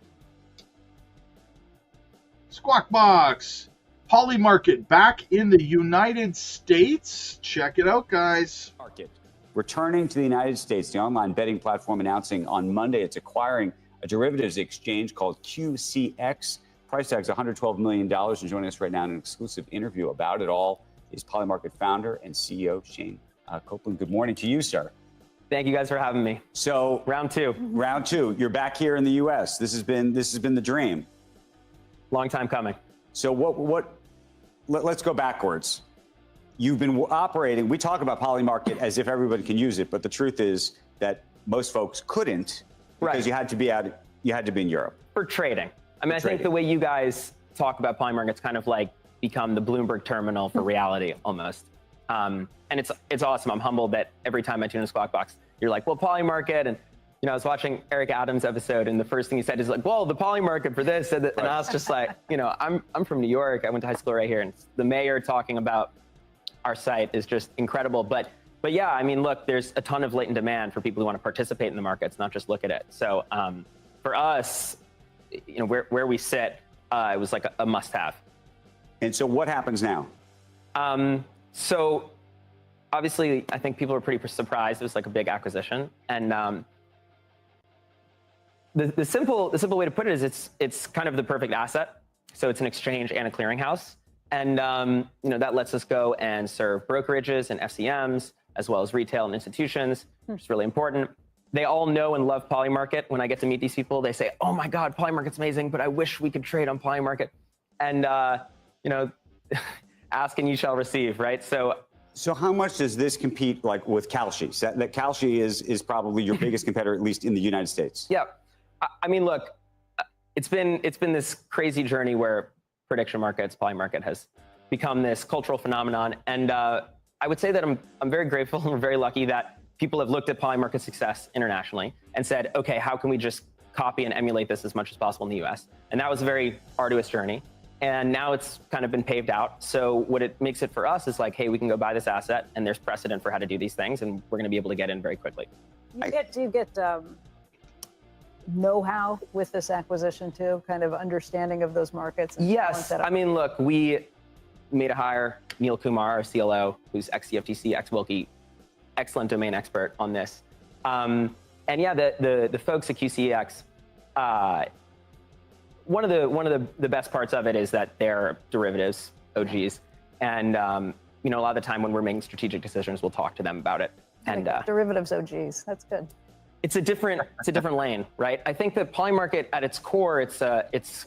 Squawkbox. Polymarket back in the United States. Check it out, guys. Market returning to the United States. The online betting platform announcing on Monday it's acquiring a derivatives exchange called QCX. Price tag's $112 million. And joining us right now in an exclusive interview about it all is Polymarket founder and CEO Shane Copeland. Good morning to you, sir. Thank you guys for having me. So round two. You're back here in the U.S. This has been the dream. Long time coming. So let's go backwards. You've been operating. We talk about Polymarket as if everybody can use it, but the truth is that most folks couldn't because you had to be in Europe for trading. I mean, I think the way you guys talk about Polymarket's kind of like become the Bloomberg terminal for reality almost. And it's awesome. I'm humbled that every time I tune in Squawkbox, you're like, well, Polymarket. And, you know, I was watching Eric Adams' episode, and the first thing he said is like, well, the Polymarket for this. And I was just like, you know, I'm from New York. I went to high school right here. And the mayor talking about our site is just incredible. But yeah, I mean, look, there's a ton of latent demand for people who want to participate in the markets, not just look at it. So for us, you know, where we sit, it was like a must-have. And so what happens now? So obviously, I think people were pretty surprised. It was like a big acquisition. And the simple way to put it is it's kind of the perfect asset. So it's an exchange and a clearinghouse. And you know, that lets us go and serve brokerages and FCMs, as well as retail and institutions, which is really important. They all know and love Polymarket. When I get to meet these people, they say, oh my God, Polymarket's amazing, but I wish we could trade on Polymarket. And you know, ask and you shall receive, right? So how much does this compete like with Kalshi? That Kalshi is probably your biggest competitor, at least in the United States. Yeah, I mean, look, it's been this crazy journey where prediction markets, Polymarket has become this cultural phenomenon. And I would say that I'm very grateful and we're very lucky that people have looked at Polymarket's success internationally and said, okay, how can we just copy and emulate this as much as possible in the US? And that was a very arduous journey. And now it's kind of been paved out. So what it makes it for us is like, hey, we can go buy this asset, and there's precedent for how to do these things, and we're going to be able to get in very quickly. Do you get know-how with this acquisition too, kind of understanding of those markets? And yes, I mean, look, we made a hire, Neil Kumar, our CLO, who's ex-CFTC, ex-Wilkie, excellent domain expert on this. And yeah, the folks at QCEX, one of the best parts of it is that they're derivatives OGs, and you know, a lot of the time when we're making strategic decisions, we'll talk to them about it. And derivatives OGs, that's good. It's a different lane, right? I think that Polymarket at its core, it's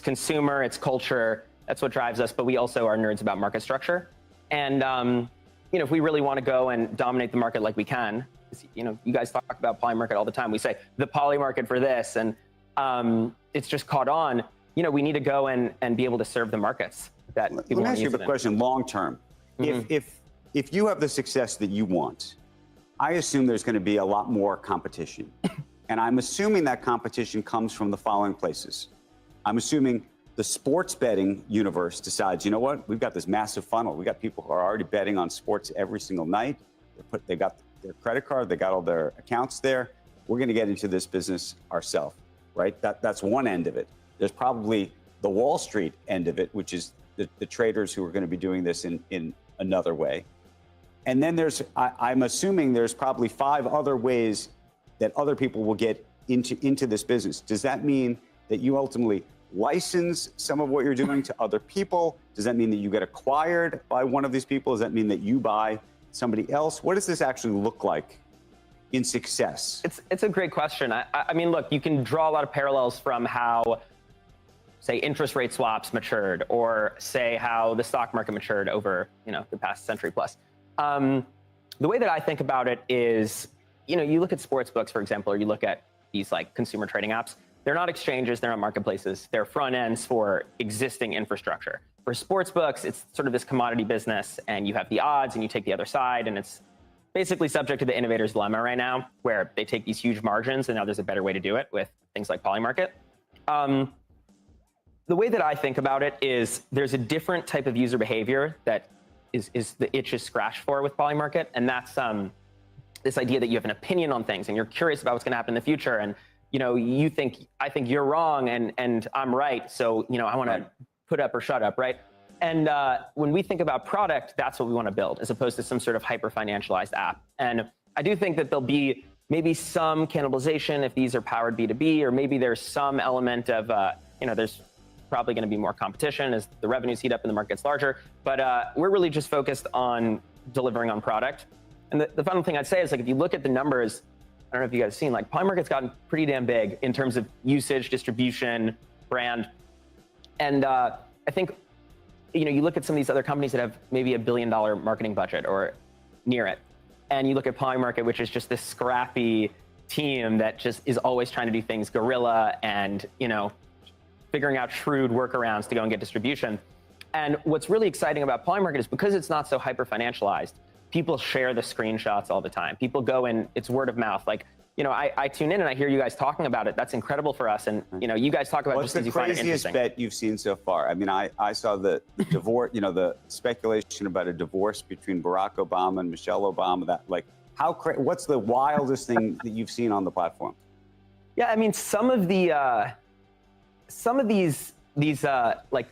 consumer, it's culture. That's what drives us. But we also are nerds about market structure, and you know, if we really want to go and dominate the market like we can, you know, you guys talk about Polymarket all the time. We say the Polymarket for this, and it's just caught on. You know, we need to go and be able to serve the markets that people want to use. Let me ask you a question long term. If you have the success that you want, I assume there's going to be a lot more competition. And I'm assuming that competition comes from the following places. I'm assuming the sports betting universe decides, you know what, we've got this massive funnel. We got people who are already betting on sports every single night. They got their credit card, they got all their accounts there. We're going to get into this business ourselves, right? That's one end of it. There's probably the Wall Street end of it, which is the traders who are going to be doing this in another way. And then I'm assuming there's probably 5 other ways that other people will get into this business. Does that mean that you ultimately license some of what you're doing to other people? Does that mean that you get acquired by one of these people? Does that mean that you buy somebody else? What does this actually look like in success? It's a great question. I mean, look, you can draw a lot of parallels from how, say, interest rate swaps matured, or say how the stock market matured over, you know, the past century plus. The way that I think about it is, you know, you look at sports books, for example, or you look at these like consumer trading apps. They're not exchanges, they're not marketplaces. They're front ends for existing infrastructure. For sports books, it's sort of this commodity business, and you have the odds and you take the other side, and it's basically subject to the innovator's dilemma right now, where they take these huge margins, and now there's a better way to do it with things like Polymarket. The way that I think about it is there's a different type of user behavior that is the itch is scratched for with Polymarket, and that's this idea that you have an opinion on things and you're curious about what's going to happen in the future, and you know, I think you're wrong and I'm right, so you know, I want to put up or shut up, right? And when we think about product, that's what we want to build, as opposed to some sort of hyper financialized app. And I do think that there'll be maybe some cannibalization if these are powered B2B, or maybe there's some element of you know, there's probably going to be more competition as the revenues heat up and the market gets larger. But we're really just focused on delivering on product. And the final thing I'd say is, like, if you look at the numbers, I don't know if you guys have seen, like, Polymarket's gotten pretty damn big in terms of usage, distribution, brand. And I think, you know, you look at some of these other companies that have maybe $1 billion marketing budget or near it, and you look at Polymarket, which is just this scrappy team that just is always trying to do things guerrilla and, you know, figuring out shrewd workarounds to go and get distribution. And what's really exciting about Polymarket is because it's not so hyper financialized, people share the screenshots all the time. People go and it's word of mouth. Like, you know, I tune in and I hear you guys talking about it. That's incredible for us. And, you know, you guys talk about just because you find it interesting. What's the craziest bet you've seen so far? I mean, I saw the divorce, you know, the speculation about a divorce between Barack Obama and Michelle Obama. That, like, what's the wildest thing that you've seen on the platform? Yeah, I mean, some of these like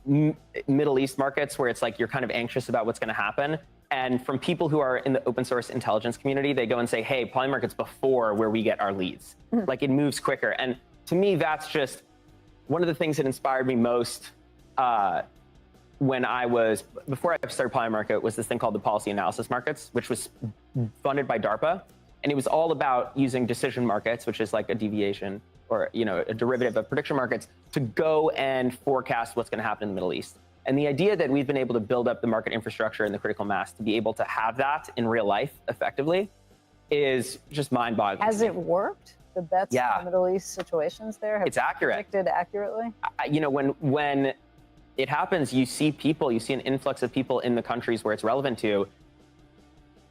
Middle East markets where it's like you're kind of anxious about what's going to happen. And from people who are in the open source intelligence community, they go and say, hey, Polymarket's before where we get our leads. Like, it moves quicker. And to me, that's just one of the things that inspired me most before I started Polymarket, was this thing called the Policy Analysis Markets, which was funded by DARPA. And it was all about using decision markets, which is like a deviation or, you know, a derivative of prediction markets, to go and forecast what's going to happen in the Middle East. And the idea that we've been able to build up the market infrastructure and the critical mass to be able to have that in real life effectively is just mind-boggling. Has it worked? The bets in the Middle East situations there have it's accurate. Predicted accurately? You know, when it happens, you see an influx of people in the countries where it's relevant to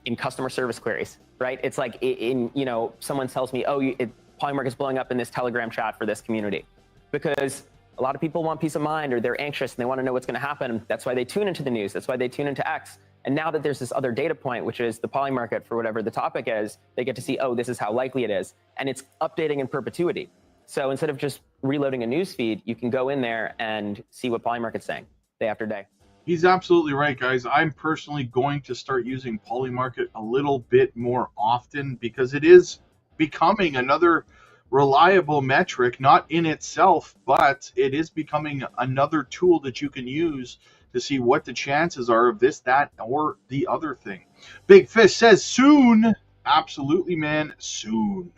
in customer service queries, right? It's like you know, someone tells me, oh, Polymarket's blowing up in this Telegram chat for this community. Because A lot of people want peace of mind, or they're anxious and they want to know what's going to happen. That's why they tune into the news. That's why they tune into X. And now that there's this other data point, which is the poly market for whatever the topic is, they get to see, oh, this is how likely it is. And it's updating in perpetuity. So instead of just reloading a news feed, you can go in there and see what poly market's saying day after day. He's absolutely right, guys. I'm personally going to start using Polymarket a little bit more often because it is becoming another reliable metric, not in itself, but it is becoming another tool that you can use to see what the chances are of this, that, or the other thing. Big Fish says soon. Absolutely, man, soon.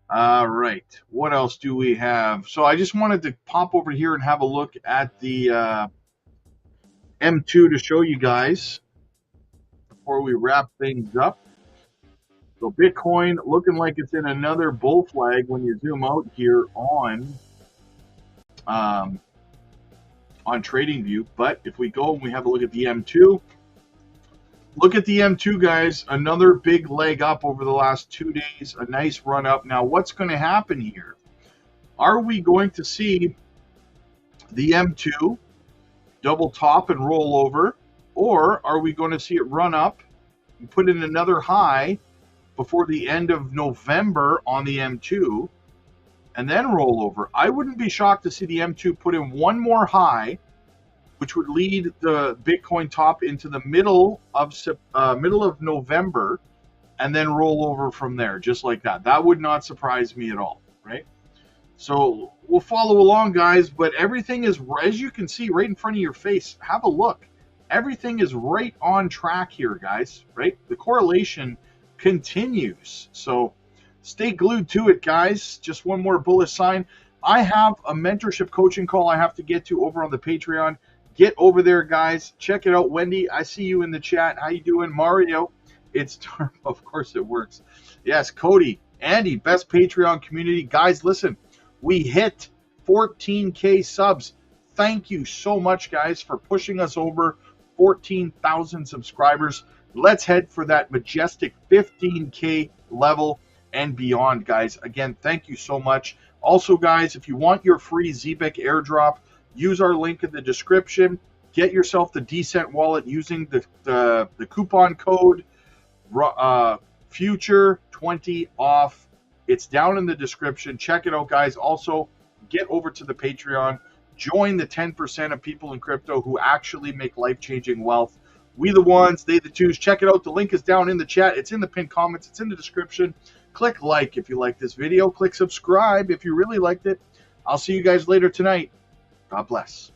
All right, what else do we have? So I just wanted to pop over here and have a look at the M2 to show you guys before we wrap things up. So Bitcoin looking like it's in another bull flag when you zoom out here on TradingView. But if we go and we have a look at the M2, look at the M2, guys. Another big leg up over the last 2 days, a nice run up. Now, what's going to happen here? Are we going to see the M2 double top and roll over, or are we going to see it run up and put in another high before the end of November on the M2 and then roll over? I wouldn't be shocked to see the M2 put in one more high, which would lead the Bitcoin top into the middle of November and then roll over from there, just like that. That would not surprise me at all, right? So we'll follow along, guys, but everything is, as you can see right in front of your face, have a look. Everything is right on track here, guys, right? The correlation continues. So stay glued to it, guys. Just one more bullish sign. I have a mentorship coaching call I have to get to over on the Patreon. Get over there, guys. Check it out. Wendy, I see you in the chat. How you doing? Mario, it's of course it works. Yes, Cody, Andy, best Patreon community. Guys, listen, we hit 14K subs. Thank you so much, guys, for pushing us over 14,000 subscribers. Let's head for that majestic 15K level and beyond, guys. Again, thank you so much. Also, guys, if you want your free ZBEC airdrop, use our link in the description. Get yourself the Decent wallet using the coupon code future20 off. It's down in the description. Check it out, guys. Also, get over to the Patreon. Join the 10% of people in crypto who actually make life-changing wealth. We the ones, they the twos. Check it out. The link is down in the chat. It's in the pinned comments. It's in the description. Click like if you like this video. Click subscribe if you really liked it. I'll see you guys later tonight. God bless.